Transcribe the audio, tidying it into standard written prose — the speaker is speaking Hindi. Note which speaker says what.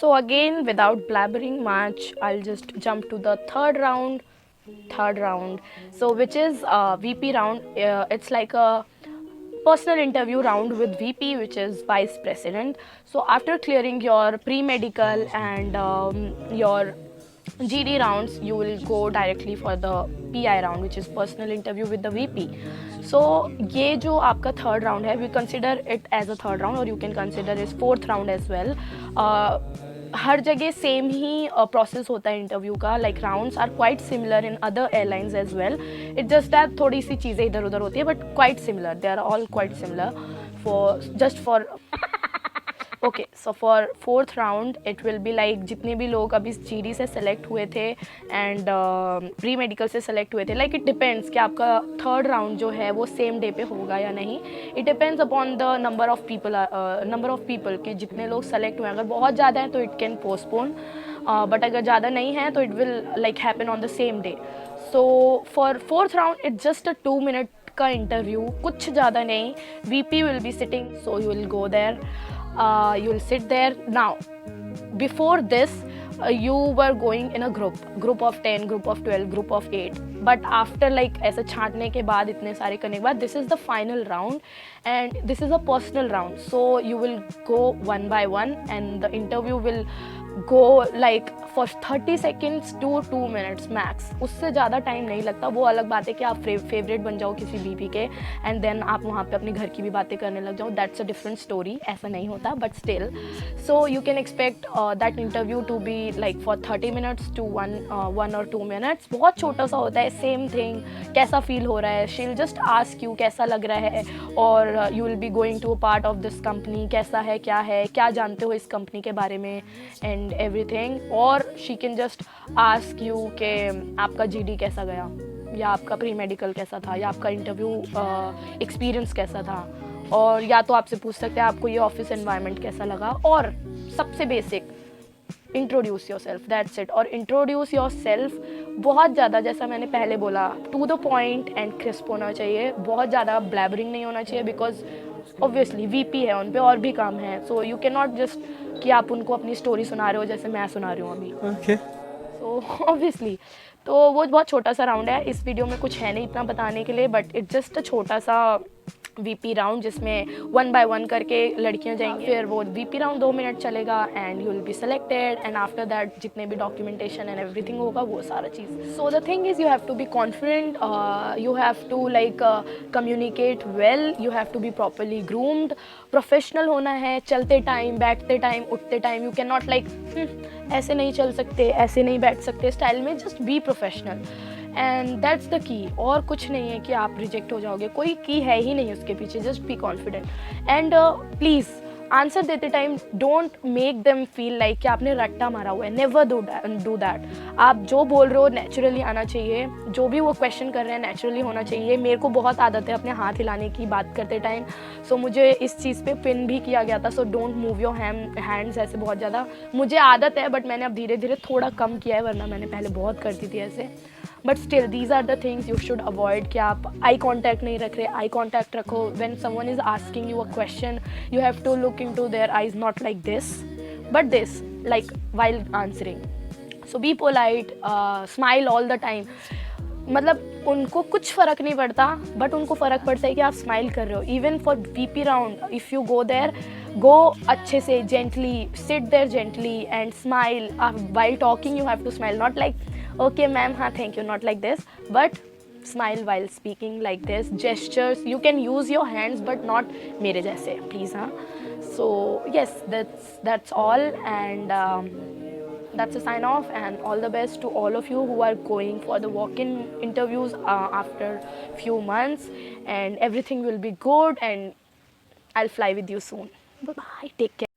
Speaker 1: So again, without blabbering much, I'll just jump to the third round. So which is VP round. It's like a personal interview round with VP, which is Vice President. So after clearing your pre-medical and your GD rounds, you will go directly for the PI round, which is personal interview with the VP. So ये जो आपका third round है, we consider it as a third round, or you can consider it fourth round as well. हर जगह सेम ही प्रोसेस होता है इंटरव्यू का. Like rounds are quite similar in other airlines as well. It just that थोड़ी सी चीज़ें इधर उधर होती है, but quite similar. They are all quite similar for just for okay. So for fourth round it will be like जितने भी लोग अभी GD से सेलेक्ट हुए थे एंड प्री मेडिकल से सेलेक्ट हुए थे, लाइक इट डिपेंड्स कि आपका थर्ड राउंड जो है वो सेम डे पे होगा या नहीं. It depends upon the number of people कि जितने लोग सेलेक्ट हुए हैं. अगर बहुत ज़्यादा हैं तो इट कैन पोस्टपोन, बट अगर ज़्यादा नहीं है तो it will like happen on the same day. So for fourth round it's just a 2 minute का इंटरव्यू, कुछ ज़्यादा नहीं. VP will be sitting, so you will go there. You will sit there. Now, before this, you were going in a group of 10, group of 12, group of 8. But after like ऐसे छांटने के बाद, इतने सारे करने के बाद, this is the final round and this is a personal round. So you will go one by one and the interview will go like for 30 seconds to 2 minutes max. उससे ज़्यादा टाइम नहीं लगता. वो अलग बात है कि आप फेवरेट बन जाओ किसी VP के एंड देन आप वहाँ पे अपने घर की भी बातें करने लग जाओ. That's a different story. ऐसा नहीं होता, but still. So you can expect that interview to be like for 30 minutes to 1 or 2 minutes. बहुत छोटा सा होता है. सेम थिंग, कैसा फील हो रहा है, she will just ask you कैसा लग रहा है, और you will be going to a part of this company, कैसा है, क्या जानते हो इस कंपनी के बारे में एंड एवरीथिंग. और she can just ask you कि आपका GD कैसा गया, या आपका प्री मेडिकल कैसा था, या आपका इंटरव्यू एक्सपीरियंस कैसा था, और या तो आपसे पूछ सकते हैं आपको ये ऑफिस एनवायरनमेंट कैसा लगा. और सबसे basic, introduce yourself. That's it. और इंट्रोड्यूस योर सेल्फ बहुत ज़्यादा, जैसा मैंने पहले बोला, to the point and crisp होना चाहिए. बहुत ज़्यादा ब्लैबरिंग नहीं होना चाहिए, बिकॉज ऑब्वियसली VP है, उन पे और भी काम है. सो यू कैन नॉट जस्ट कि आप उनको अपनी स्टोरी सुना रहे हो जैसे मैं सुना रही हूँ अभी.
Speaker 2: ओके.
Speaker 1: सो ऑब्वियसली तो वो बहुत छोटा सा राउंड है. इस वीडियो में कुछ है नहीं इतना बताने के लिए, बट इट्स जस्ट अ छोटा सा VP राउंड जिसमें 1 by 1 करके लड़कियां जाएंगी. फिर वो VP राउंड 2 मिनट चलेगा and you will be selected. And after that जितने भी डॉक्यूमेंटेशन एंड एवरीथिंग होगा वो सारा चीज़. So the thing is you have to be confident, you have to like communicate well, you have to be properly groomed. Professional होना है. चलते टाइम, बैठते टाइम, उठते time you can not like ऐसे नहीं चल सकते, ऐसे नहीं बैठ सकते स्टाइल में. Just be professional and that's the key. और कुछ नहीं है कि आप रिजेक्ट हो जाओगे, कोई की है ही नहीं उसके पीछे. Just be confident and please answer देते time don't make them feel like कि आपने रट्टा मारा हुआ है. Never do that. आप जो बोल रहे हो नेचुरली आना चाहिए. जो भी वो क्वेश्चन कर रहे हैं नेचुरली होना चाहिए. मेरे को बहुत आदत है अपने हाथ हिलाने की बात करते टाइम. सो मुझे इस चीज़ पे पिन भी किया गया था. So don't move your hands ऐसे बहुत ज़्यादा. मुझे आदत है, बट मैंने अब धीरे धीरे थोड़ा कम किया है, वरना मैंने पहले बहुत करती थी ऐसे. But still these are the things you should avoid. कि आप आई कॉन्टैक्ट नहीं रख रहे. आई कॉन्टैक्ट रखो. When someone is asking you a question you have to look into their eyes, not like this but this, like while answering. So be polite, smile all the time. मतलब उनको कुछ फ़र्क नहीं पड़ता, बट उनको फ़र्क पड़ता है कि आप स्माइल कर रहे हो. Even for VP round if you go there, go अच्छे से, gently, sit there gently and smile. While talking you have to smile, not like okay ma'am, हाँ thank you, not like this, but smile while speaking like this. Gestures, you can use your hands but not मेरे जैसे please. हाँ. So yes, that's all, and that's a sign off, and all the best to all of you who are going for the walk-in interviews after few months, and everything will be good, and I'll fly with you soon. Bye bye, take care.